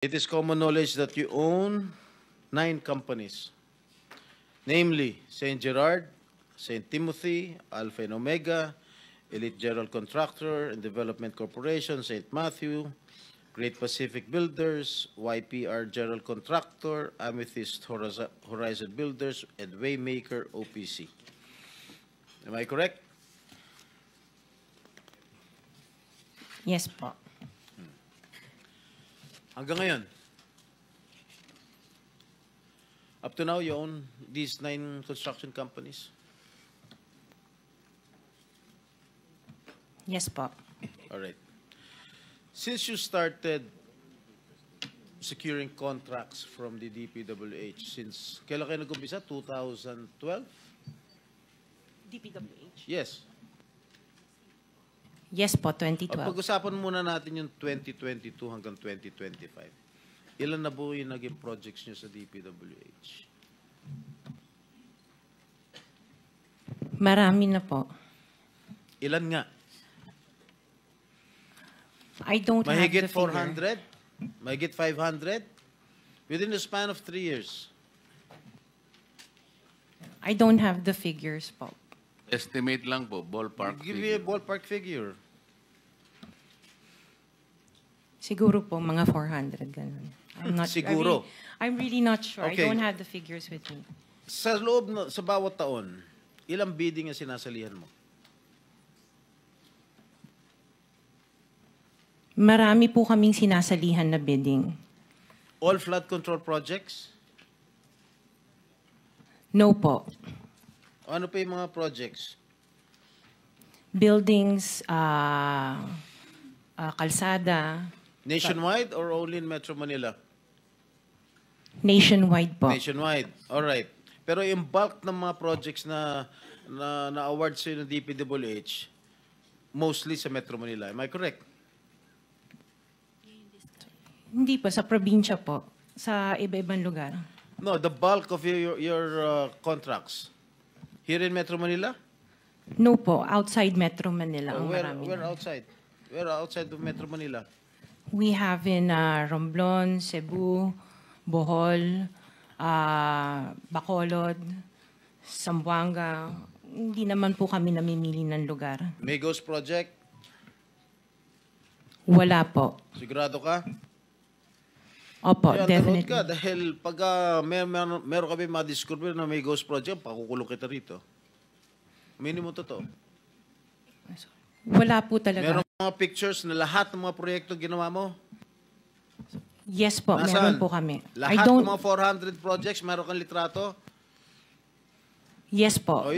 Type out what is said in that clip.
It is common knowledge that you own 9 companies, namely St. Gerard, St. Timothy, Alpha and Omega, Elite General Contractor and Development Corporation, St. Matthew, Great Pacific Builders, YPR General Contractor, Amethyst Horizon Builders, and Waymaker OPC. Am I correct? Yes po. Hanggang ngayon, up to now, you own these 9 construction companies? Yes po. All right. Since you started securing contracts from the DPWH, since kailan kayo nag-umpisa? 2012? DPWH? Yes. Yes po, 2012. Pag-usapan muna natin yung 2022 hanggang 2025. Ilan na po yung naging projects nyo sa DPWH? Marami na po. Ilan nga? I don't have the Mahigit figure. 400? Mahigit 500? Within the span of 3 years. I don't have the figures po. Estimate lang po, ballpark Give me a figure. ballpark figure. Siguro po mga 400 ganun. I'm not Siguro. I'm really not sure. Okay. I don't have the figures with me. Sa loob, sa bawat taon, ilang bidding ang sinasalihan mo? Marami po kaming sinasalihan na bidding. All flood control projects? No po. Ano pa yung mga projects? Buildings, kalsada, Nationwide or only in Metro Manila? nationwide po. Nationwide. All right. Pero yung bulk ng mga projects na award sa ng DPWH, mostly sa Metro Manila. Am I correct? Hindi po, sa probinsya po. Sa iba-ibang lugar. No, the bulk of your contracts. Here in Metro Manila? No po, outside Metro Manila ang marami. Where outside? Where outside of Metro Manila? We have in Romblon, Cebu, Bohol, Bacolod, Zamboanga. Hindi naman po kami namimili ng lugar. Migos Project? Wala po. Sigurado ka? Opo, Kaya definitely. ka dahil pag meron kami ma-discover na may ghost project, pakukulong kita rito. Minimum totoo. Wala po talaga. Meron mga pictures na lahat ng mga proyekto ginawa mo? Yes po, Nasaan? meron po kami. Lahat ng mga 400 projects, meron kang litrato? Yes po. O,